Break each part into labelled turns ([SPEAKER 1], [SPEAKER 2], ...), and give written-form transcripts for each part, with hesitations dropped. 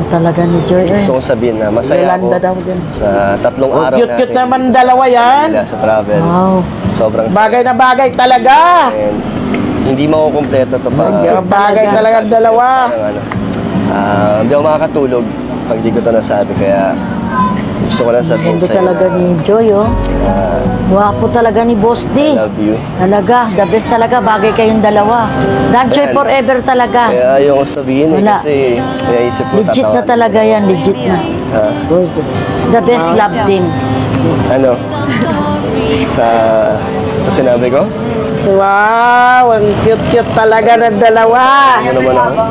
[SPEAKER 1] talaga ni Joy.
[SPEAKER 2] Gusto kong sabihin na masaya ako sa 3 araw natin.
[SPEAKER 3] Cute naman dalawa yan.
[SPEAKER 2] Sa travel.
[SPEAKER 1] Wow.
[SPEAKER 2] Sobrang
[SPEAKER 3] bagay na bagay talaga.
[SPEAKER 2] And hindi makukumpleto to pa.
[SPEAKER 3] Bagay talaga dalawa.
[SPEAKER 2] Hindi ako makakatulog pag hindi ko to nasabi. Kaya gusto ko lang sabihin
[SPEAKER 1] Ganda
[SPEAKER 2] sa'yo
[SPEAKER 1] talaga ni Joy, oh. Wapo talaga ni Boss D.
[SPEAKER 2] I love you.
[SPEAKER 1] Talaga, the best talaga. Bagay kayong dalawa. Joy forever talaga.
[SPEAKER 2] Kaya ayoko sabihin kasi naisip ko
[SPEAKER 1] legit na talaga yan, legit na. The best love team.
[SPEAKER 2] Ano? Sa sinabi ko?
[SPEAKER 3] Wow, ang cute-cute talaga ng dalawa.
[SPEAKER 2] Ano naman ako?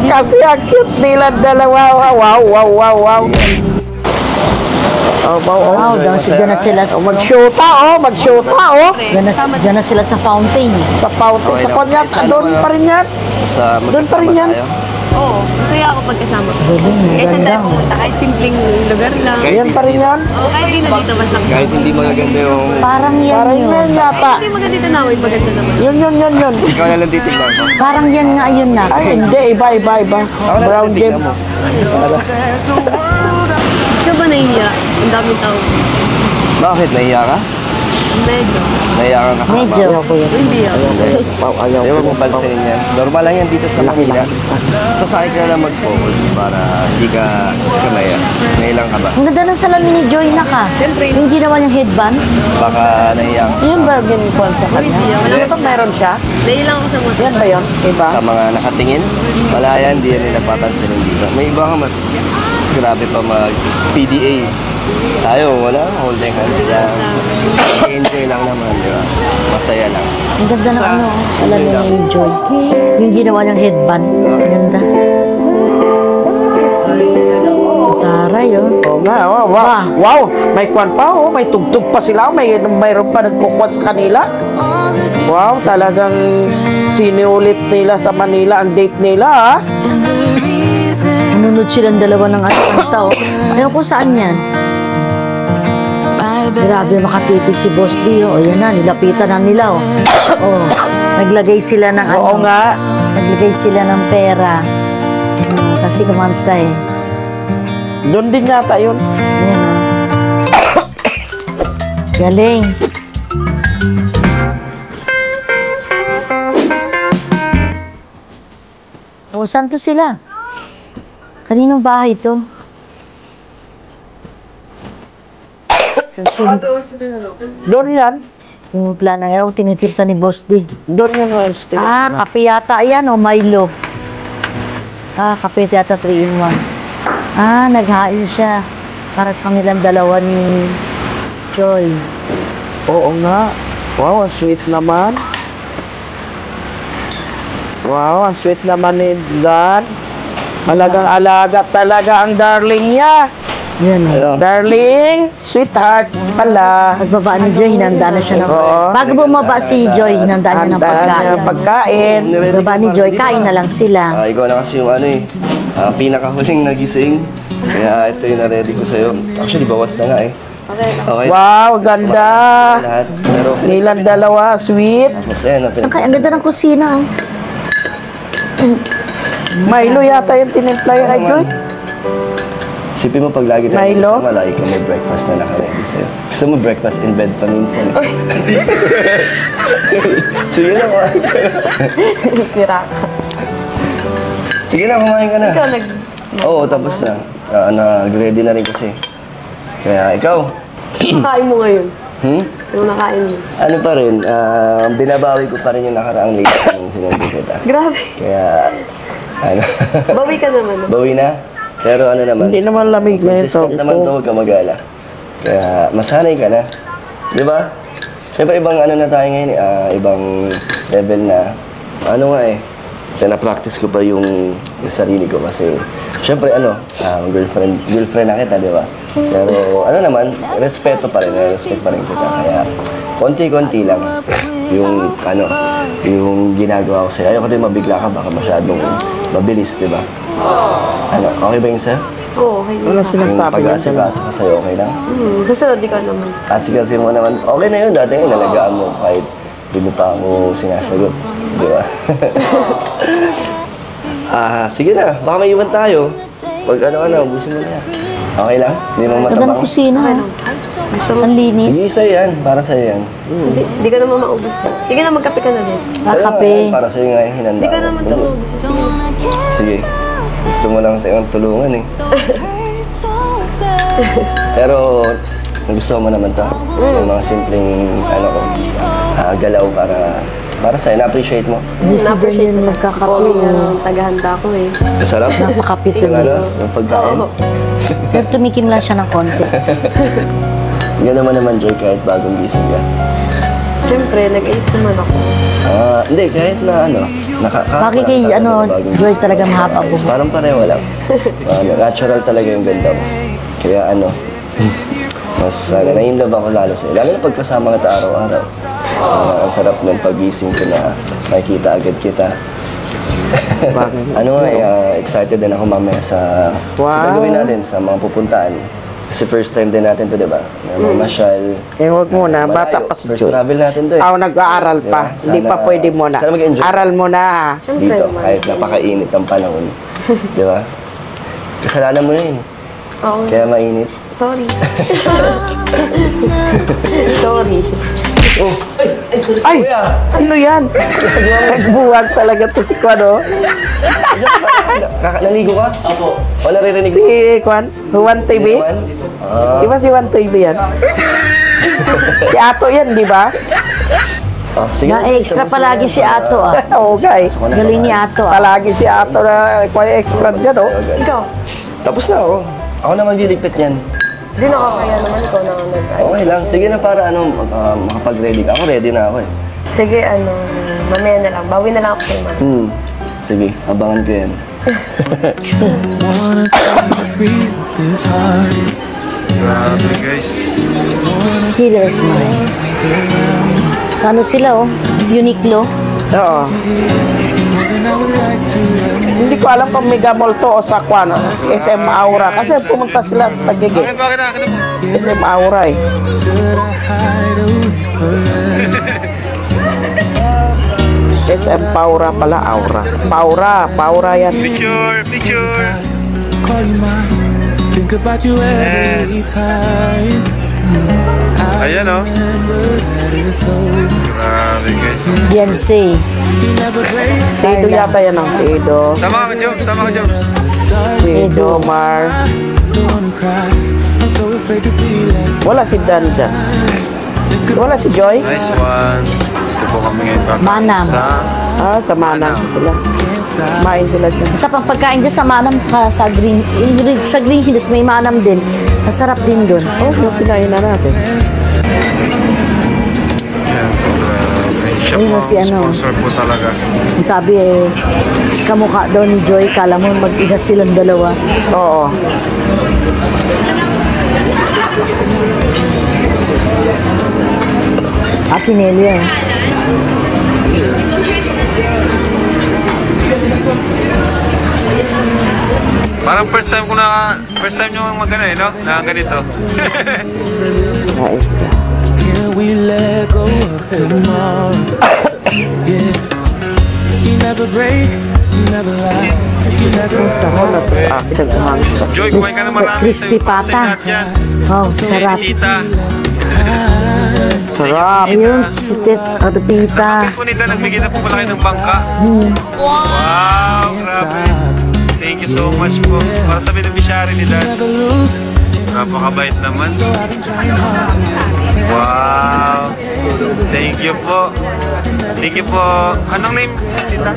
[SPEAKER 3] Kasi ang cute nila dalawa. Wow, wow, wow, wow.
[SPEAKER 1] Wow, dyan na sila.
[SPEAKER 3] Mag-shoota,
[SPEAKER 1] Dyan na sila sa fountain.
[SPEAKER 3] Sa fountain, sa kanya, doon pa rin yan. Doon pa rin yan.
[SPEAKER 4] Oo, masaya ako pagkasama ko. Kahit saan tayo pumunta, kahit simpleng lugar lang.
[SPEAKER 3] Yan pa rin yan.
[SPEAKER 4] Oo, kahit hindi na dito, mas lang.
[SPEAKER 2] Kahit hindi magaganda yung...
[SPEAKER 1] Parang yan
[SPEAKER 3] Parang
[SPEAKER 1] yun.
[SPEAKER 3] yan yata.
[SPEAKER 4] Hindi maganda dito na, maganda naman.
[SPEAKER 3] Yun.
[SPEAKER 2] Ikaw na lang titignan ko.
[SPEAKER 1] Parang yan nga yun na.
[SPEAKER 3] Ay, hindi. Iba. Brown gem.
[SPEAKER 4] Ikaw ba nahiya? Ang daming tao.
[SPEAKER 2] Bakit? Nahiya ka?
[SPEAKER 4] Medyo.
[SPEAKER 2] Nahiya ka kasama?
[SPEAKER 1] Medyo.
[SPEAKER 4] Hindi ako.
[SPEAKER 3] Ayaw.
[SPEAKER 2] Hindi mo pansinin yan. Normal lang yan dito sa Manila. Sasakay ka lang mag-focus para hindi ka kamaya. Nailang ka ba?
[SPEAKER 1] Ang ganda ng salamin ni Joy na ka. Yung ginawa niyang headband.
[SPEAKER 2] Baka nahiya ka.
[SPEAKER 3] Yun ba ginipon sa kanya? Ano ba meron siya?
[SPEAKER 4] Dahil lang ako sa motor.
[SPEAKER 3] Yan ba yun? Iba?
[SPEAKER 2] Sa mga nakatingin, wala yan, hindi yan nila papansinin dito. May iba ka mas grabe pa mag-PDA. Tayo, wala, holding hands lang. Enjoy lang naman, di ba? Masaya lang.
[SPEAKER 1] Ang ganda ng salamin ni Joy. Yung ginawa niyang headband. Ang ganda. Taray, oh.
[SPEAKER 3] Oo nga, wow. May kwan pa, may tugtog pa sila. Mayroon pa nagkukwat sa kanila. Wow, talagang sinulit nila sa Manila ang date nila, ha?
[SPEAKER 1] Nanonood silang dalawa ng kanta, oh. Ayaw ko saan yan. Grabe makatitig si Boss D, oh. Yan na, nilapitan na nila, oh. Oh, naglagay sila ng
[SPEAKER 3] Oo nga.
[SPEAKER 1] Naglagay sila ng pera. Kasi kumanta, eh.
[SPEAKER 3] Doon din yata yun.
[SPEAKER 1] Yan, oh. Galing. O, saan to sila? Kaninong bahay to?
[SPEAKER 3] Doon yan.
[SPEAKER 1] Yung plano nga, tinitipta ni Boss D.
[SPEAKER 3] Doon yan.
[SPEAKER 1] Kape yata yan o Milo. Kape yata 3-in-1. Naghain siya. Para sa kanilang dalawa ni Joy.
[SPEAKER 3] Oo nga. Wow, ang sweet naman. Wow, ang sweet naman ni Dan. Alagang-alaga talaga ang darling niya.
[SPEAKER 1] Yan, oh.
[SPEAKER 3] Darling, sweetheart pala.
[SPEAKER 1] Pagbaba ni Joy, hinanda na siya ng...
[SPEAKER 3] Oo.
[SPEAKER 1] Bago bumaba si Joy, hinanda niya ng pagkain.
[SPEAKER 3] Pagkain.
[SPEAKER 1] Pagbaba ni Joy, kain na lang sila.
[SPEAKER 2] Ikaw na kasi yung pinakahuling nagising. Kaya ito yung na-ready ko sa'yo. Actually, bawas na nga eh. Okay.
[SPEAKER 3] Wow, ganda.
[SPEAKER 2] Lahat. Pero,
[SPEAKER 3] Nilang dalawa, sweet.
[SPEAKER 2] masaya na
[SPEAKER 1] Saan kaya? Ang ganda ng kusina, oh.
[SPEAKER 3] Milo yata yung tinimpla yung kay Joy.
[SPEAKER 2] Isipin mo pag lagi tayo
[SPEAKER 3] Milo?
[SPEAKER 2] kasama, lagi ka may breakfast na naka-ready sa'yo. Gusto mo breakfast in bed pa minsan. Sige na, kumain ka na.
[SPEAKER 4] Pira ka.
[SPEAKER 2] Sige na, kumain ka na.
[SPEAKER 4] Ikaw
[SPEAKER 2] Oo, tapos na. Nag-ready na rin kasi. Kaya ikaw.
[SPEAKER 4] nakain mo ngayon. Yung nakain mo.
[SPEAKER 2] Ano pa rin, binabawi ko pa rin yung nakaraang late nung sinabi kita.
[SPEAKER 4] Grabe.
[SPEAKER 2] Kaya,
[SPEAKER 4] Bawi ka naman.
[SPEAKER 2] bawi na. Pero ano naman,
[SPEAKER 3] Hindi naman lamig na yun.
[SPEAKER 2] consistent naman to, huwag ka mag-ala. Kaya masanay ka na. Di ba? Siyempre ibang ano na tayo ngayon, ibang level na. Ano nga eh, pina-practice ko pa yung sarili ko kasi siyempre girlfriend na kita, di ba? Pero ano naman, respeto pa rin kita. Kaya konti-konti lang yung yung ginagawa ko sa'yo. Ayoko din mabigla ka, baka masyadong mabilis, di ba? Okay ba yun sa'yo?
[SPEAKER 4] Oo, okay.
[SPEAKER 3] Ano sinasabi
[SPEAKER 2] Yung
[SPEAKER 3] niya sa'yo?
[SPEAKER 2] pag-aasikaso ka sa'yo, okay lang?
[SPEAKER 4] Sasunod ikaw naman.
[SPEAKER 2] Asikasin mo naman, okay na yun, dati nga nalagaan mo kahit hindi mo pa ako sinasagot. di ba? Sige na, baka may iwan tayo. Pag ano, ubusin mo na yan. Okay lang? Hindi mo
[SPEAKER 1] Ganda ng
[SPEAKER 2] matabang?
[SPEAKER 1] kusina.
[SPEAKER 4] Gusto mo?
[SPEAKER 1] Ang linis.
[SPEAKER 2] Sige, sa'yo yan. Para sa'yo yan.
[SPEAKER 4] Hindi ka naman maubos na. Sige na, magkape ka na din.
[SPEAKER 1] Kape.
[SPEAKER 2] Para sa'yo nga yung hinanda
[SPEAKER 4] Hindi ka
[SPEAKER 2] ko.
[SPEAKER 4] naman tumubos.
[SPEAKER 2] Sige. Gusto mo lang tayong tulungan eh. Pero, gusto mo naman to. Yung mga simpleng, galaw para sa'yo. Na-appreciate mo.
[SPEAKER 1] Na-appreciate mo nagkakape.
[SPEAKER 4] Oo, tagahanda ko eh.
[SPEAKER 2] Masarap.
[SPEAKER 1] Napakape
[SPEAKER 2] Yung
[SPEAKER 1] tuloy.
[SPEAKER 2] yung pagkain.
[SPEAKER 4] Oo.
[SPEAKER 1] Pero tumikim lang siya ng konti.
[SPEAKER 2] Gano'n naman, Joy, kahit bagong gising ka.
[SPEAKER 4] Siyempre, nag-ace naman ako.
[SPEAKER 2] Hindi, kahit na
[SPEAKER 1] Bakit kay, Joy talaga mahaba po.
[SPEAKER 2] Parang pareho lang. Natural talaga yung ganda mo. Kaya mas na-inlove ako lalo sa'yo. Lalo na pagkasama kita araw-araw. Ang sarap ng pagising ko na makikita agad kita. Excited din ako mamaya sa gagawin natin, sa mga pupuntaan. Kasi first time din natin to, di ba? Mamasyal.
[SPEAKER 3] Huwag muna, bata pa si
[SPEAKER 2] First
[SPEAKER 3] Joy.
[SPEAKER 2] travel natin to eh.
[SPEAKER 3] Nag-aaral pa.
[SPEAKER 2] Diba?
[SPEAKER 3] Hindi pa pwede muna.
[SPEAKER 2] Sana mag-enjoy.
[SPEAKER 3] Aral mo na.
[SPEAKER 4] Siyempre
[SPEAKER 2] Dito,
[SPEAKER 4] naman.
[SPEAKER 2] kahit napakainit ang panahon. Di ba? Kasalanan mo na yun.
[SPEAKER 4] Oo.
[SPEAKER 2] Kaya mainit.
[SPEAKER 4] Sorry. Sorry.
[SPEAKER 3] Ay! Sino yan? Nagbuwag talaga to si Kwan, oh.
[SPEAKER 2] Naligo ka? Opo. O naririnig
[SPEAKER 3] Si Kwan, Juan TV. Di ba si Juan TV yan? Si Ato yan, di ba?
[SPEAKER 2] Sige.
[SPEAKER 1] Na-extra palagi si Ato ah.
[SPEAKER 3] Oo, guys.
[SPEAKER 1] Galing ni Ato ah.
[SPEAKER 3] Palagi si Ato na kaya extra dyan, oh.
[SPEAKER 4] Ikaw.
[SPEAKER 2] Tapos na ako. Ako na magliligpit niyan.
[SPEAKER 4] Hindi nakakaya naman ikaw na nag-ayos.
[SPEAKER 2] Okay lang. Sige na para makapag-ready ka. Ako ready na ako eh.
[SPEAKER 4] Sige, mamaya na lang. Bawi na lang ako kay Mama.
[SPEAKER 2] Sige, abangan ko yan.
[SPEAKER 5] Wanna be free of this heart. Grabe guys.
[SPEAKER 1] Killer's Mind. Sa ano sila oh? Uniqlo.
[SPEAKER 3] Oo. Hindi ko alam kung Mega Mall to o sa Kwan, SM Aura. Kasi pumunta sila sa Taguig eh. SM Aura eh. SM Paura pala, Aura. Paura yan.
[SPEAKER 5] Picture. Call you mine. Think about you every time. Ayan o. Grabe guys.
[SPEAKER 1] Beyonce.
[SPEAKER 3] Tido yata yan ang Tido.
[SPEAKER 5] Sama ka, Jobs.
[SPEAKER 3] Tido, Mar. Wala si Dandan. Wala si Joy.
[SPEAKER 5] Nice one. Ito po kami ngayon
[SPEAKER 1] Manam.
[SPEAKER 3] Sa Manam sila. Kumain sila dyan.
[SPEAKER 1] Sa pagkain dyan sa Manam tsaka sa Green Hills may Manam din. Masarap din doon.
[SPEAKER 3] Oh, kinain na natin.
[SPEAKER 5] Siya
[SPEAKER 1] Ayun,
[SPEAKER 5] po
[SPEAKER 1] si ano.
[SPEAKER 5] sponsor po talaga.
[SPEAKER 1] Sabi kamukha daw ni Joy, kala mo mag-ina silang dalawa.
[SPEAKER 3] Oo.
[SPEAKER 1] Ate Nelia.
[SPEAKER 5] Parang first time nyo magana eh, no? Na ganito.
[SPEAKER 3] Kain sila.
[SPEAKER 5] Can we let go of tomorrow? Yeah. You never break, you never lie, you never
[SPEAKER 3] Sarap na to sa akin ang umangit.
[SPEAKER 5] Joy, kumain ka na marami.
[SPEAKER 1] Crispy pata. Oh, sarap.
[SPEAKER 5] Tita.
[SPEAKER 3] Sarap.
[SPEAKER 1] Ayun, si Pita.
[SPEAKER 5] Po nita, nagbigay na po pala kayo ng bangka. Wow, grabe. Thank you so much po. Para sa beneficiary ni Dad. Napakabait naman. Wow. Thank you po. Thank you po. Anong name? Tita?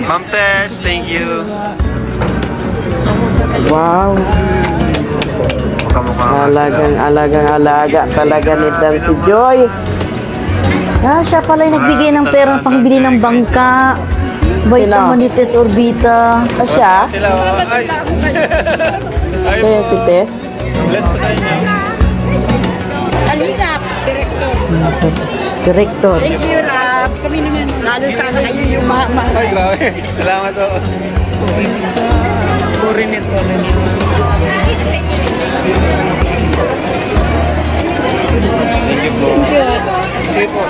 [SPEAKER 5] Ma'am Tess, thank you.
[SPEAKER 3] Wow. Alaga talaga ni Dan si Joy.
[SPEAKER 1] Siya pala yung nagbigay ng pera pangbili ng bangka. Bait
[SPEAKER 3] Sino?
[SPEAKER 1] naman ni Tess Orbita.
[SPEAKER 3] Siya?
[SPEAKER 5] Sila, ay.
[SPEAKER 3] Kaya si Tess?
[SPEAKER 5] Bless po sa inyo.
[SPEAKER 1] Director.
[SPEAKER 4] Lalo sana kayo yung
[SPEAKER 5] Ay, grabe. Salamat po. Purinit po. Thank you po. Sige po.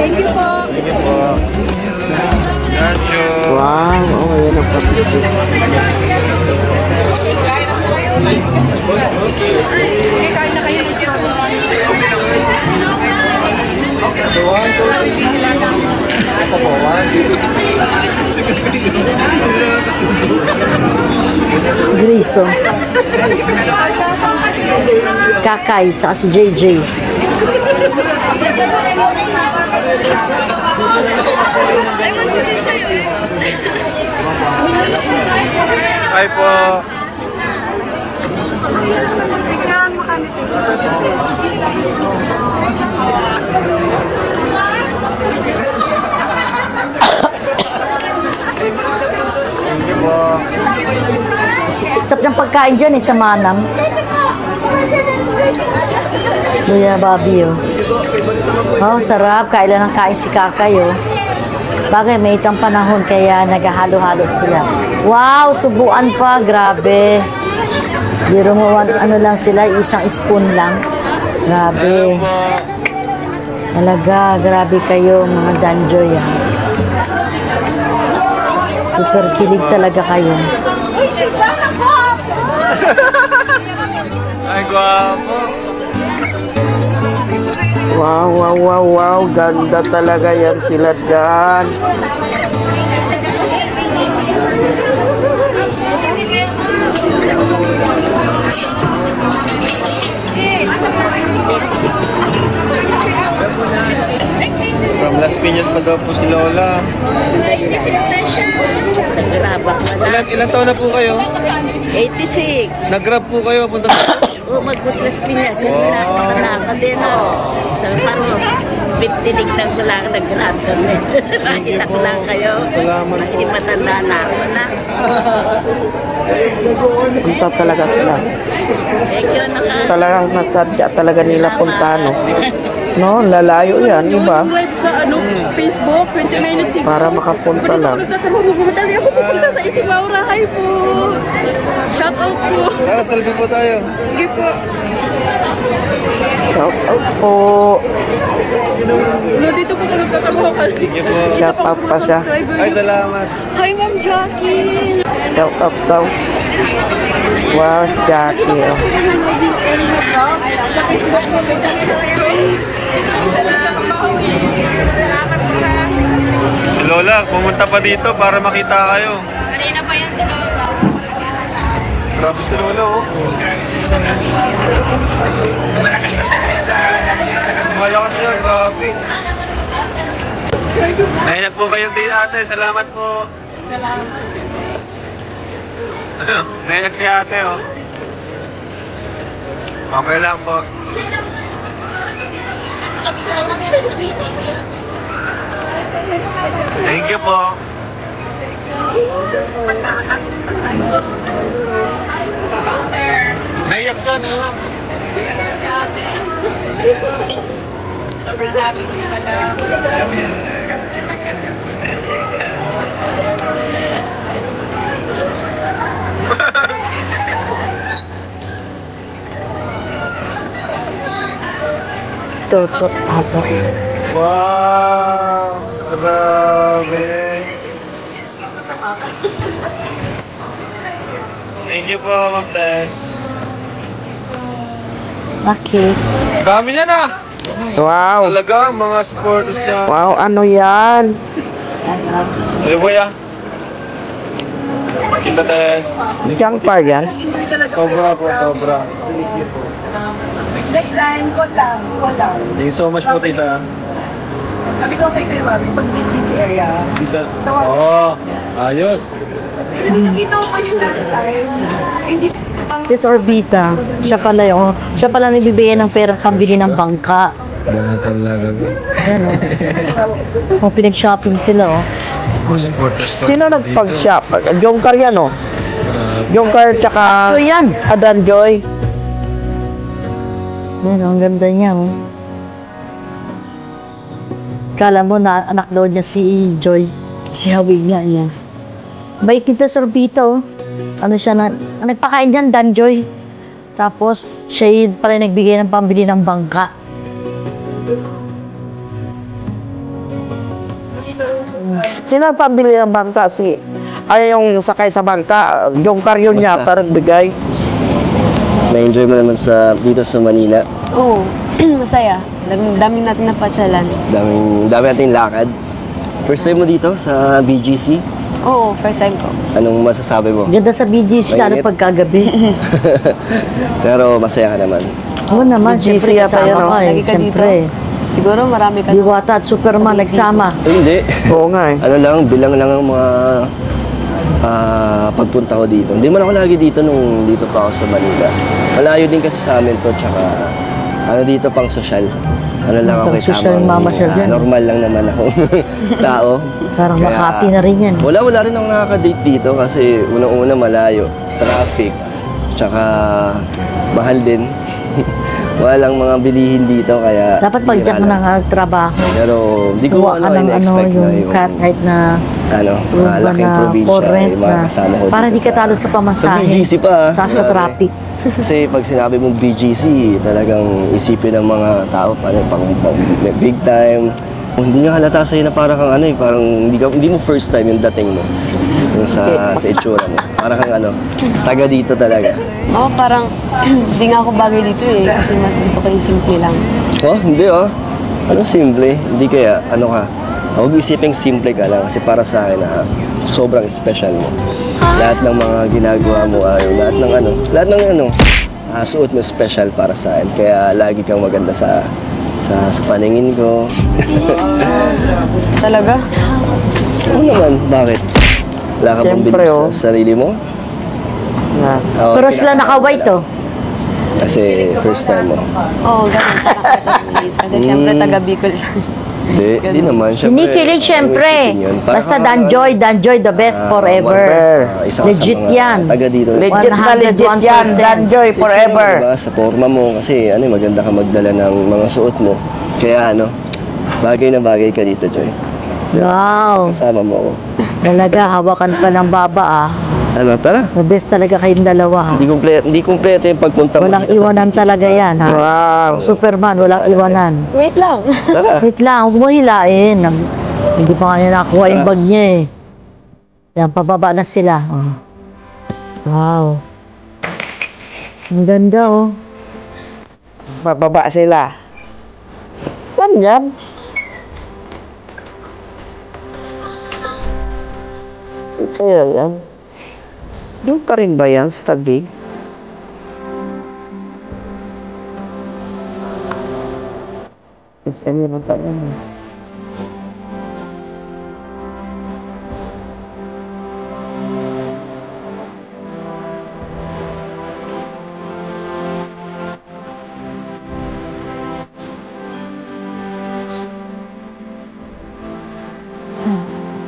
[SPEAKER 4] Thank you po.
[SPEAKER 5] Thank you po. Nacho.
[SPEAKER 3] Wow, oh, yan ang pagkikita.
[SPEAKER 1] Griso. Kakay, tsaka si JJ.
[SPEAKER 5] Hi po. Thank you po.
[SPEAKER 1] Sarap ng pagkain dyan sa Manam. Kuya Bobby, oh. Oh, sarap. Kailan ang kain si Kakay, oh. Bagay, may itang panahon kaya naghahalo-halo sila. Wow, subuan pa. Grabe. Biro mo, ano lang sila, isang spoon lang. Grabe. Talaga, grabe kayo, mga danjoy, ah. Super kilig talaga kayo.
[SPEAKER 5] Ay, guwapo.
[SPEAKER 3] Wow, wow, wow, wow. Ganda talaga yan sila dyan.
[SPEAKER 5] From Las Piñas pa daw po si Lola. Ilan taon na po kayo?
[SPEAKER 1] 86.
[SPEAKER 5] Nag-grab po kayo punta sa...
[SPEAKER 1] O, mag-Las Piñas. Yun na, makalakad din, oh. Parang, bititignan ko lang, nag-grab kami. Nakita ko lang kayo.
[SPEAKER 5] Salamat po.
[SPEAKER 1] Maski matanda na ako na.
[SPEAKER 3] Punta talaga sila.
[SPEAKER 1] Thank you,
[SPEAKER 3] Talagang nasadya talaga nila punta, no? No, lalayo yan, iba.
[SPEAKER 4] Live sa Facebook, 20 minutes ago.
[SPEAKER 3] Para makapunta lang.
[SPEAKER 4] Dali ako pupunta sa Isimaura. Hi po. Shout out po.
[SPEAKER 5] Tara, selfie po tayo.
[SPEAKER 4] Sige po.
[SPEAKER 3] Shout out po.
[SPEAKER 4] No, dito po ko nagtatrabaho kasi.
[SPEAKER 5] Thank you po.
[SPEAKER 3] Shout out pa siya.
[SPEAKER 5] Ay, salamat.
[SPEAKER 4] Hi, Ma'am Jackie.
[SPEAKER 3] Shout out daw. Wow, si Jackie. Oh.
[SPEAKER 5] Si Lola, pumunta pa dito para makita kayo.
[SPEAKER 4] Kanina pa yan si Lola.
[SPEAKER 5] Grabe si Lola, oh. Malakas siya, grabe. Nahinag po kayo din ate, salamat po. Salamat. Nahinag si ate, oh. Okay lang po. Thank you po. Naiyak ka na.
[SPEAKER 1] Tutot aso.
[SPEAKER 5] Wow! Grabe! Thank you po, Ma'am Tess.
[SPEAKER 1] Okay.
[SPEAKER 5] Dami niya na!
[SPEAKER 3] Wow.
[SPEAKER 5] Talaga, mga supporters niya.
[SPEAKER 3] Wow, ano yan?
[SPEAKER 5] Sabi po ya. Kita Tess.
[SPEAKER 3] Junk par yan?
[SPEAKER 5] Sobra po, sobra.
[SPEAKER 4] Next time, call lang.
[SPEAKER 5] Thank you so much po, tita.
[SPEAKER 4] Sabi ko kay Kuya Bobby, pag GC area,
[SPEAKER 5] Tita. Oo, ayos.
[SPEAKER 4] nakita ko kayo last time. Hindi
[SPEAKER 1] This Orbita, siya pala nagbibigay ng pera pambili ng bangka.
[SPEAKER 5] Ganun talaga.
[SPEAKER 1] Ayan, oh. Oh, pinag-shopping sila, oh.
[SPEAKER 5] Supporters po.
[SPEAKER 3] Sino nagpag-shop? Jongkar yan, oh. Jongkar tsaka
[SPEAKER 1] So, yan.
[SPEAKER 3] Adan Joy.
[SPEAKER 1] Ayan, ang ganda niya, oh. Kala mo na anak daw niya si Joy. Si Hawig nga niya. Bait kita sa Orbita, oh. Ano siya na, ang nagpakain dyan, Danjoy. Tapos, siya yun pala nagbigay ng pambili ng bangka.
[SPEAKER 3] Sino ang pambili ng bangka? Ay, yung sakay sa bangka, yung karyon niya,
[SPEAKER 2] Basta.
[SPEAKER 3] parang bigay.
[SPEAKER 2] Na-enjoy mo naman dito sa Manila.
[SPEAKER 4] Oo. Masaya. Dami natin napatyalan.
[SPEAKER 2] Dami nating lakad. First time mo dito sa BGC?
[SPEAKER 4] Oo, first time ko.
[SPEAKER 2] Anong masasabi mo?
[SPEAKER 1] Ganda sa BGC, lalo
[SPEAKER 2] Mainit.
[SPEAKER 1] pagkagabi.
[SPEAKER 2] Pero masaya ka naman.
[SPEAKER 1] Oo naman,
[SPEAKER 3] BGC
[SPEAKER 1] siyempre
[SPEAKER 3] yata yan,
[SPEAKER 1] kasama
[SPEAKER 3] no?
[SPEAKER 1] ka eh.
[SPEAKER 4] Lagi ka dito.
[SPEAKER 1] Siyempre.
[SPEAKER 4] Siguro marami ka.
[SPEAKER 1] Diwata at Superman nagsama.
[SPEAKER 2] Hindi.
[SPEAKER 3] Oo nga eh.
[SPEAKER 2] Ano lang, bilang lang ang mga pagpunta ko dito. Hindi man ako lagi dito nung dito pa ako sa Manila. Malayo din kasi sa amin to, tsaka ano dito pang sosyal. Ano lang ako
[SPEAKER 1] Pang
[SPEAKER 2] kay
[SPEAKER 1] sosyal, mamasyal dyan.
[SPEAKER 2] normal lang naman ako tao.
[SPEAKER 1] Parang
[SPEAKER 2] Kaya,
[SPEAKER 1] Makati na rin yan.
[SPEAKER 2] Wala rin akong nakaka-date dito kasi unang-una malayo, traffic, tsaka mahal din. Walang mga bilihin dito kaya
[SPEAKER 1] Dapat pag
[SPEAKER 2] bihira
[SPEAKER 1] diyan ka
[SPEAKER 2] lang.
[SPEAKER 1] nakatrabaho,
[SPEAKER 2] Pero di ko
[SPEAKER 1] gawa ka ng
[SPEAKER 2] in-expect na yung
[SPEAKER 1] kahit na
[SPEAKER 2] mga laking
[SPEAKER 1] na
[SPEAKER 2] probinsya,
[SPEAKER 1] current
[SPEAKER 2] yung mga
[SPEAKER 1] na
[SPEAKER 2] kasama ko
[SPEAKER 1] para
[SPEAKER 2] dito
[SPEAKER 1] di ka talo sa pamasahe.
[SPEAKER 2] Sa BGC pa.
[SPEAKER 1] Tsaka sa
[SPEAKER 2] Grabe.
[SPEAKER 1] traffic.
[SPEAKER 2] Kasi pag sinabi mong BGC, talagang isipin ng mga tao, pang big time. Hindi nga halata sa'yo na parang kang parang hindi mo first time yung dating mo. Yung sa itsura mo. Parang kang taga dito talaga.
[SPEAKER 4] Oo, parang hindi nga ako bagay dito eh. Kasi mas gusto ko yung simple lang.
[SPEAKER 2] Oh, hindi Anong simple? Hindi kaya, huwag isipin simple ka lang kasi para sa akin sobrang special mo. Lahat ng mga ginagawa mo lahat ng suot mo special para sa akin. Kaya lagi kang maganda sa paningin ko.
[SPEAKER 4] Talaga?
[SPEAKER 2] Ano naman? Bakit? Wala ka bang
[SPEAKER 3] Siyempre,
[SPEAKER 2] bilib sa sarili mo?
[SPEAKER 3] Na.
[SPEAKER 2] Oo,
[SPEAKER 1] Pero sila
[SPEAKER 2] pinaka-
[SPEAKER 1] naka-white
[SPEAKER 2] Kasi first time mo.
[SPEAKER 4] Oo, ganun. Kasi syempre taga Bicol.
[SPEAKER 2] Hindi naman.
[SPEAKER 1] Hindi kilig, syempre. Basta Danjoy the best forever.
[SPEAKER 2] Isa ka
[SPEAKER 1] Legit
[SPEAKER 2] sa mga
[SPEAKER 1] yan.
[SPEAKER 2] Taga dito.
[SPEAKER 3] Legit na legit yan,
[SPEAKER 1] 101%.
[SPEAKER 3] Danjoy forever.
[SPEAKER 2] Diba, sa forma mo kasi maganda ka magdala ng mga suot mo. Kaya bagay na bagay ka dito, Joy.
[SPEAKER 1] Wow.
[SPEAKER 2] Kasama mo ako.
[SPEAKER 1] Talaga, hawakan pa ng baba
[SPEAKER 2] Tara.
[SPEAKER 1] The best talaga kayong dalawa.
[SPEAKER 2] Hindi kompleto yung pagpunta mo.
[SPEAKER 1] Walang
[SPEAKER 2] dito sa
[SPEAKER 1] iwanan
[SPEAKER 2] beach.
[SPEAKER 1] talaga yan, ha?
[SPEAKER 3] Wow.
[SPEAKER 1] Superman, walang iwanan.
[SPEAKER 4] Wait lang.
[SPEAKER 2] Tara.
[SPEAKER 1] Wait lang, huwag mo hilain. Hindi pa kanya nakuha yung bag niya eh. Yan, pababa na sila. Oh. Wow. Ang ganda
[SPEAKER 3] Bababa sila. Yan yan. Kaya yan. Doon pa rin ba yan sa Taguig? Kasi meron tayo.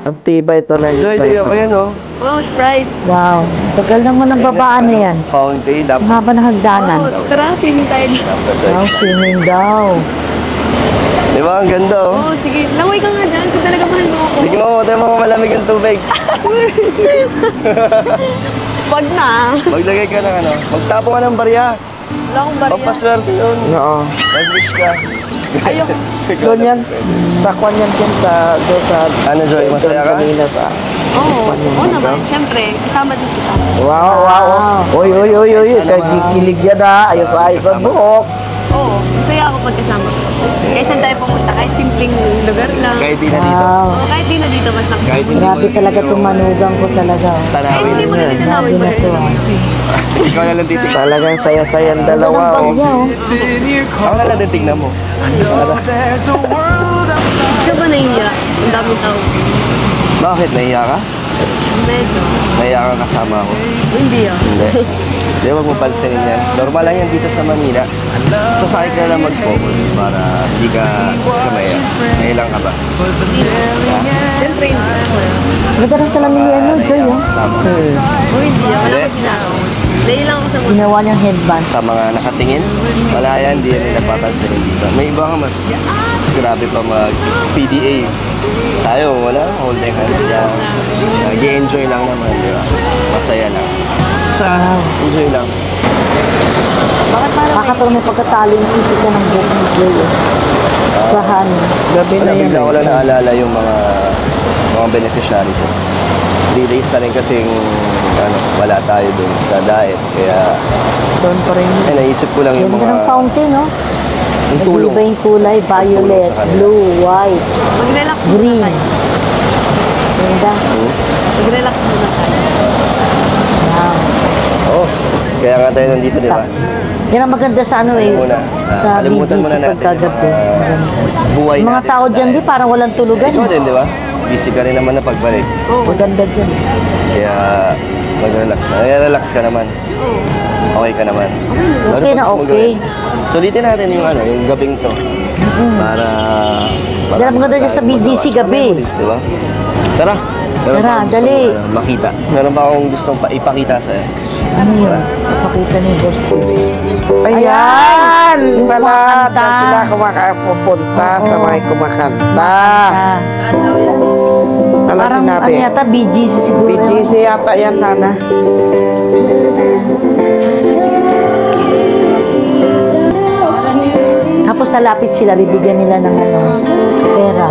[SPEAKER 3] Ang tibay ito na
[SPEAKER 2] Joy, di ako yan,
[SPEAKER 4] Wow, Sprite.
[SPEAKER 1] Wow. Tagal naman ng babaan na yan.
[SPEAKER 2] Fountain,
[SPEAKER 1] Ang
[SPEAKER 2] dapat.
[SPEAKER 1] haba ng hagdanan.
[SPEAKER 4] Tara, swimming tayo dito.
[SPEAKER 1] Wow, swimming daw.
[SPEAKER 2] Di ba? Ang ganda,
[SPEAKER 4] Oo, sige. Langoy ka nga dyan. Kung talaga mahal mo ako.
[SPEAKER 2] Sige mo, tayo mga malamig ang tubig.
[SPEAKER 4] Wag na.
[SPEAKER 2] Maglagay ka ng magtapo ka ng barya.
[SPEAKER 4] Wala akong barya.
[SPEAKER 2] Pampaswerte yun.
[SPEAKER 3] Oo.
[SPEAKER 2] Mag-wish ka.
[SPEAKER 4] Ayoko.
[SPEAKER 3] Doon yan. Sa kwan yan dyan doon sa...
[SPEAKER 2] Ano, Joy, masaya ka?
[SPEAKER 3] Kanina sa...
[SPEAKER 4] Oo naman. Siyempre, kasama din kita.
[SPEAKER 3] Wow. Uy. Kikilig yan ayos-ayos ang buhok.
[SPEAKER 4] Oo, masaya ako pag kasama ko. Kahit saan tayo pumunta, kahit simpleng lugar lang.
[SPEAKER 2] Kahit di na dito.
[SPEAKER 1] Wow.
[SPEAKER 4] Oo, kahit di na dito, basta.
[SPEAKER 2] Kahit hindi
[SPEAKER 1] Grabe
[SPEAKER 2] mo
[SPEAKER 1] talaga
[SPEAKER 2] yung
[SPEAKER 1] tumanugan ko talaga.
[SPEAKER 4] Kahit
[SPEAKER 2] Tanawin.
[SPEAKER 4] hindi mo na
[SPEAKER 1] Grabe
[SPEAKER 4] tinanawin mo
[SPEAKER 1] na to.
[SPEAKER 2] Ikaw na lang titignan.
[SPEAKER 3] Talagang saya-saya ang
[SPEAKER 1] Ganda ng
[SPEAKER 3] dalawa.
[SPEAKER 1] bag
[SPEAKER 3] Oh.
[SPEAKER 1] niya,
[SPEAKER 2] Ako na lang din tignan mo.
[SPEAKER 4] Ikaw ba nahiya? Ang daming tao.
[SPEAKER 2] Bakit? Nahiya ka?
[SPEAKER 4] Medyo.
[SPEAKER 2] Nahiya ka kasama ako.
[SPEAKER 4] Hindi ah.
[SPEAKER 2] Hindi. Hindi, huwag mo pansinin yan. Normal lang yan dito sa Manila. Sasakit ka lang mag-focus para hindi ka kamaya. Nailang ka ba?
[SPEAKER 4] Siyempre,
[SPEAKER 1] Ganda ng salamin ni Joy,
[SPEAKER 2] Sama.
[SPEAKER 4] o hindi ah. Wala ko sila. Dahil lang ako sa mundo.
[SPEAKER 1] Ginawa niyang headband.
[SPEAKER 2] Sa mga nakatingin, wala yan, hindi yan nila papansinin dito. May iba ka mas grabe pa mag-PDA. Tayo, wala. Holding hands lang. Nag-enjoy lang naman, di ba? Masaya lang. Enjoy lang.
[SPEAKER 1] Nakakatawa may pagkatalo yung isip ka ng buhok ni Joy. Kahan.
[SPEAKER 3] Gabi na yan.
[SPEAKER 2] Bigla ko lang naalala yung mga mga beneficiary ko. 3 days na rin kasing wala tayo dun sa diet. Kaya,
[SPEAKER 1] Doon pa rin.
[SPEAKER 2] naisip ko lang yung
[SPEAKER 1] Ganda
[SPEAKER 2] mga
[SPEAKER 1] ng fountain, no?
[SPEAKER 2] yung tulong.
[SPEAKER 1] Iba yung kulay, violet,
[SPEAKER 2] sa kanila.
[SPEAKER 1] blue, white,
[SPEAKER 4] Mag-relax muna
[SPEAKER 1] green.
[SPEAKER 4] tayo.
[SPEAKER 1] Ganda.
[SPEAKER 4] Mag-relax muna tayo.
[SPEAKER 1] Wow.
[SPEAKER 2] Oo. Kaya nga tayo nandito, di ba?
[SPEAKER 1] Yan ang maganda sa ano eh.
[SPEAKER 2] Muna,
[SPEAKER 1] Sa
[SPEAKER 2] kalimutan
[SPEAKER 1] BGC
[SPEAKER 2] muna natin
[SPEAKER 1] pagkagabi.
[SPEAKER 2] yung buhay
[SPEAKER 1] Yung mga
[SPEAKER 2] natin
[SPEAKER 1] tao
[SPEAKER 2] sa
[SPEAKER 1] dyan,
[SPEAKER 2] diet.
[SPEAKER 1] di parang walang tulugan.
[SPEAKER 2] Ikaw din, di ba? Busy ka rin naman na pagbalik.
[SPEAKER 1] Maganda dyan.
[SPEAKER 2] Kaya mag-relax na. Relax ka naman. Okay ka naman.
[SPEAKER 1] Okay na okay.
[SPEAKER 2] Sulitin natin yung yung gabing to. Para
[SPEAKER 1] Yan ang maganda dyan sa BGC gabi.
[SPEAKER 2] Di ba? Tara. Meron
[SPEAKER 1] Tara,
[SPEAKER 2] pa akong
[SPEAKER 1] dali.
[SPEAKER 2] gustong, makita. Meron pa akong gustong ipakita sa'yo.
[SPEAKER 1] Ano yun? Papakita ni Boss T.
[SPEAKER 3] Ayan!
[SPEAKER 1] Yung
[SPEAKER 3] Pala,
[SPEAKER 1] kumakanta.
[SPEAKER 3] doon sila kumakapunta sa mga kumakanta.
[SPEAKER 1] Ah,
[SPEAKER 3] Ano
[SPEAKER 1] parang
[SPEAKER 3] sinabi?
[SPEAKER 1] ano yata, BGC siguro.
[SPEAKER 3] BGC yata yan, Nana.
[SPEAKER 1] Tapos nalapit sila, bibigyan nila ng pera.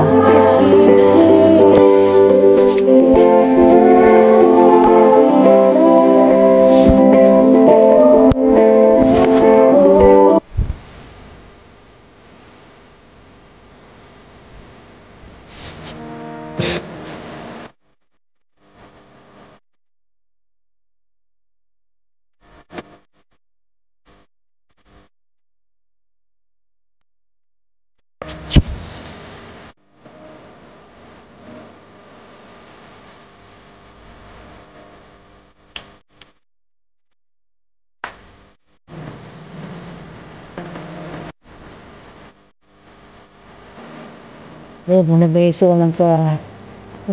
[SPEAKER 1] Nabigay sila ng pera.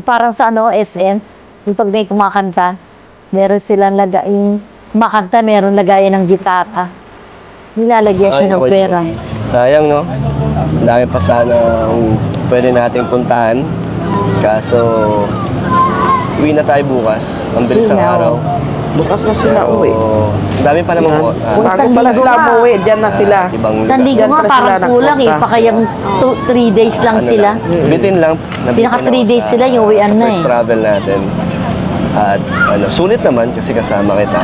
[SPEAKER 1] Parang sa SM, yung pag may kumakanta, meron silang yung kumakanta, meron lagayan ng gitara. Nilalagyan siya ng pera.
[SPEAKER 2] Sayang, no? Ang dami pa sana pwede nating puntahan. Kaso, uwi na tayo bukas. Ang bilis ng
[SPEAKER 1] Inaw.
[SPEAKER 2] araw.
[SPEAKER 3] Bukas na sila
[SPEAKER 2] Pero,
[SPEAKER 3] uwi.
[SPEAKER 2] ang dami pa namang
[SPEAKER 1] Kung
[SPEAKER 3] Bago
[SPEAKER 1] isang
[SPEAKER 3] pala
[SPEAKER 1] linggo
[SPEAKER 3] sila
[SPEAKER 1] nga.
[SPEAKER 3] umuwi, dyan na sila.
[SPEAKER 2] ibang
[SPEAKER 1] Isang linggo
[SPEAKER 3] Yan
[SPEAKER 1] nga,
[SPEAKER 3] pala
[SPEAKER 1] parang
[SPEAKER 3] sila
[SPEAKER 1] kulang eh.
[SPEAKER 3] nagpunta.
[SPEAKER 1] Pakayang 3 days lang sila.
[SPEAKER 2] Bitin lang. Nabitin
[SPEAKER 1] Pinaka
[SPEAKER 2] ako
[SPEAKER 1] 3 days
[SPEAKER 2] sa-
[SPEAKER 1] sila, yung uwian
[SPEAKER 2] sa
[SPEAKER 1] na
[SPEAKER 2] first
[SPEAKER 1] eh.
[SPEAKER 2] travel natin. At sulit naman kasi kasama kita.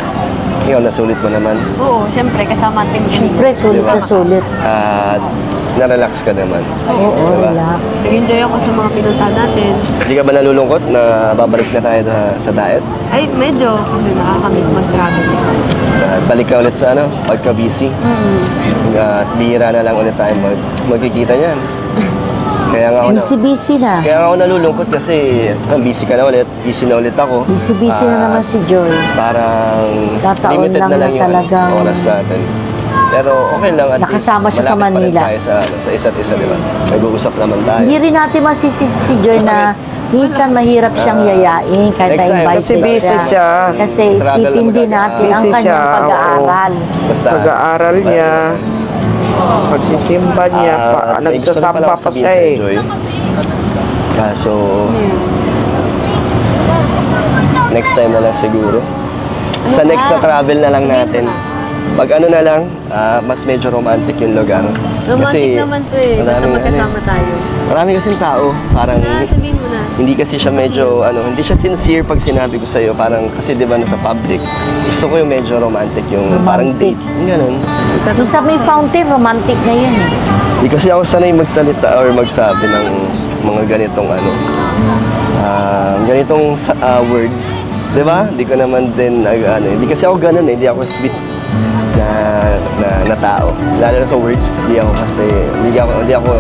[SPEAKER 2] Ikaw, nasulit mo naman.
[SPEAKER 4] Oo, syempre, kasama ating
[SPEAKER 1] Siyempre, sulit na sulit.
[SPEAKER 2] At na-relax ka naman.
[SPEAKER 1] Oo,
[SPEAKER 2] Diba?
[SPEAKER 1] relax.
[SPEAKER 4] Nag-enjoy ako sa mga pinuntahan natin.
[SPEAKER 2] Hindi ka ba nalulungkot na babalik na tayo sa diet?
[SPEAKER 4] Ay, medyo, kasi nakakamiss mag-travel.
[SPEAKER 2] At balik ka ulit sa pagka-busy. At bihira na lang ulit tayo magkikita niyan. Kaya nga ako
[SPEAKER 1] Busy-busy na.
[SPEAKER 2] Kaya nga ako nalulungkot kasi busy ka na ulit, busy na ulit ako.
[SPEAKER 1] Busy-busy na
[SPEAKER 2] At
[SPEAKER 1] naman si Joy.
[SPEAKER 2] Parang
[SPEAKER 1] Kataon
[SPEAKER 2] limited
[SPEAKER 1] lang
[SPEAKER 2] na lang
[SPEAKER 1] na
[SPEAKER 2] yung
[SPEAKER 1] talagang-
[SPEAKER 2] oras natin. Pero okay lang at
[SPEAKER 1] Nakasama
[SPEAKER 2] least
[SPEAKER 1] siya sa
[SPEAKER 2] malapit pa rin
[SPEAKER 1] Manila.
[SPEAKER 2] tayo sa isa't isa, di ba? Nag-uusap naman tayo.
[SPEAKER 1] Hindi rin natin masisisi si Joy na minsan mahirap siyang yayain kahit
[SPEAKER 2] Next time,
[SPEAKER 1] na-invite
[SPEAKER 3] kasi busy siya.
[SPEAKER 1] Kasi
[SPEAKER 2] Travel
[SPEAKER 1] isipin
[SPEAKER 2] na
[SPEAKER 1] din
[SPEAKER 2] magagawa.
[SPEAKER 1] natin ang
[SPEAKER 3] Busy
[SPEAKER 1] kanyang
[SPEAKER 3] siya, oo.
[SPEAKER 1] pag-aaral.
[SPEAKER 2] Basta,
[SPEAKER 3] Pag-aaral niya, pagsisimba niya,
[SPEAKER 2] may gusto rin pala
[SPEAKER 3] nagsasamba
[SPEAKER 2] akong
[SPEAKER 3] pa
[SPEAKER 2] sabihin
[SPEAKER 3] siya
[SPEAKER 2] sa'yo,
[SPEAKER 3] eh.
[SPEAKER 2] Joy. Kaso, next time na lang siguro. Sa next na travel na lang natin. Pag ano na lang, mas medyo romantic yung lugar.
[SPEAKER 4] Romantic naman to eh, basta
[SPEAKER 2] maraming
[SPEAKER 4] magkasama tayo.
[SPEAKER 2] Marami kasing tao, parang
[SPEAKER 4] Sabihin mo na.
[SPEAKER 2] hindi kasi siya medyo, hindi siya sincere pag sinabi ko sa'yo. Parang, kasi di ba nasa public, gusto ko yung medyo romantic, yung parang
[SPEAKER 1] Romantic.
[SPEAKER 2] date. Yung ganun.
[SPEAKER 1] Yung sa may fountain, romantic na yun eh.
[SPEAKER 2] Hindi kasi ako sanay magsalita or magsabi ng mga ganitong ganitong words. Di ba? Hindi ko naman din, hindi kasi ako ganun eh. Hindi ako sweet na tao. Lalo na sa words, hindi ako kasi, hindi ako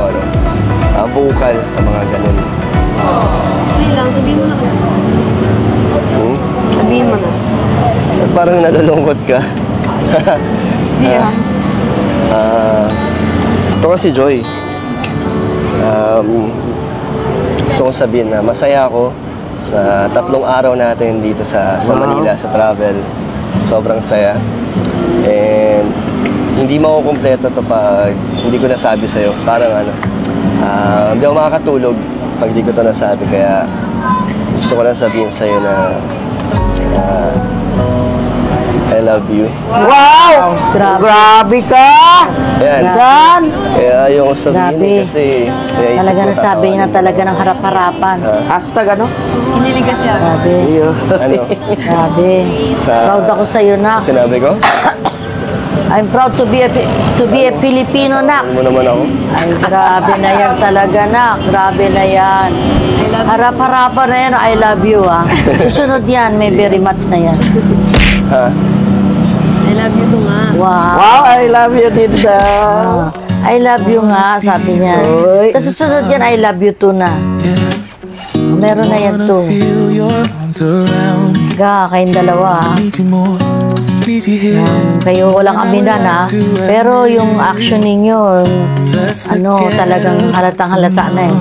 [SPEAKER 2] vocal sa mga ganun.
[SPEAKER 4] Hindi lang, sabihin mo na.
[SPEAKER 2] Hmm?
[SPEAKER 4] Sabihin mo na.
[SPEAKER 2] At parang nalulungkot ka.
[SPEAKER 4] Hindi ah.
[SPEAKER 2] Ito kasi Joy. Gusto kong sabihin na masaya ako sa 3 araw natin dito sa Manila, sa travel. Sobrang saya. And hindi makukumpleto to pag hindi ko nasabi sa'yo. Parang hindi ako makakatulog pag di ko to nasabi. Kaya gusto ko lang sabihin sa'yo na I love you.
[SPEAKER 3] Wow!
[SPEAKER 1] Grabe.
[SPEAKER 3] Grabe ka!
[SPEAKER 2] Ayan.
[SPEAKER 3] Dan!
[SPEAKER 2] Kaya ayaw ko sabihin
[SPEAKER 1] Grabe.
[SPEAKER 2] kasi naisip
[SPEAKER 1] Talaga
[SPEAKER 2] ko
[SPEAKER 1] nasabi
[SPEAKER 2] tatawa.
[SPEAKER 1] na talaga ng harap-harapan.
[SPEAKER 3] Hasta gano?
[SPEAKER 4] Kinilig kasi ako.
[SPEAKER 1] Grabe.
[SPEAKER 2] Ano?
[SPEAKER 1] Grabe.
[SPEAKER 2] Sa-
[SPEAKER 1] Proud ako sa iyo, nak.
[SPEAKER 2] Sinabi ko?
[SPEAKER 1] I'm proud to be a Filipino, nak.
[SPEAKER 2] Ano mo naman ako?
[SPEAKER 1] Ay, grabe na yan talaga, nak. Grabe na yan. Harap-harapan na yan, I love you, ah. Susunod yan, may very much na yan.
[SPEAKER 2] Ha?
[SPEAKER 4] I love you to nga.
[SPEAKER 1] Wow.
[SPEAKER 3] Wow, I love you din daw.
[SPEAKER 1] Ah, I love you nga, sabi niya.
[SPEAKER 3] Uy.
[SPEAKER 1] Sa susunod yan, I love you too na. Meron na yan too.
[SPEAKER 6] Feel your arms around me.
[SPEAKER 1] Kayong dalawa, ah.
[SPEAKER 6] Need you more. Need you here.
[SPEAKER 1] Kayo walang aminan, ha. Pero yung action ninyo, talagang halatang-halata na eh.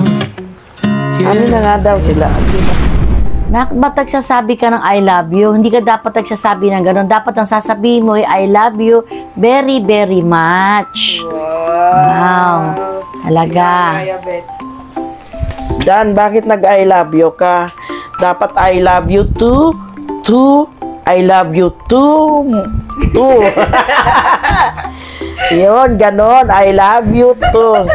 [SPEAKER 3] Ano na nga daw sila?
[SPEAKER 1] Ba't nagsasabi ka ng I love you? Hindi ka dapat nagsasabi ng gano'n. Dapat ang sasabihin mo ay I love you very, very much. Wow. Talaga.
[SPEAKER 3] Dan, bakit nag-I love you ka? Dapat I love you too. I love you too. Yun, ganon. I love you too.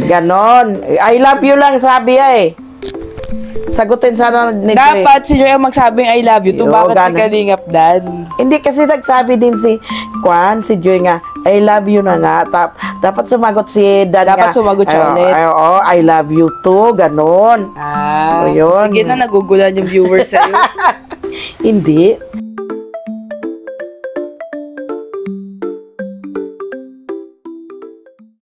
[SPEAKER 3] Ganon. I love you lang sabi eh. Sagutin sana ni Joy.
[SPEAKER 7] Dapat si Joy ang magsabing I love you to.
[SPEAKER 3] Yo,
[SPEAKER 7] Bakit si
[SPEAKER 3] ganun.
[SPEAKER 7] Kalingap Dan?
[SPEAKER 3] Hindi kasi nagsabi din si si Joy nga, I love you na nga. Dapat sumagot si Dan
[SPEAKER 7] Dapat
[SPEAKER 3] nga.
[SPEAKER 7] sumagot siya ulit.
[SPEAKER 3] I love you too. Ganon.
[SPEAKER 7] Ah,
[SPEAKER 3] O, yun.
[SPEAKER 7] sige na, nagugulan yung viewers sa'yo.
[SPEAKER 3] Hindi.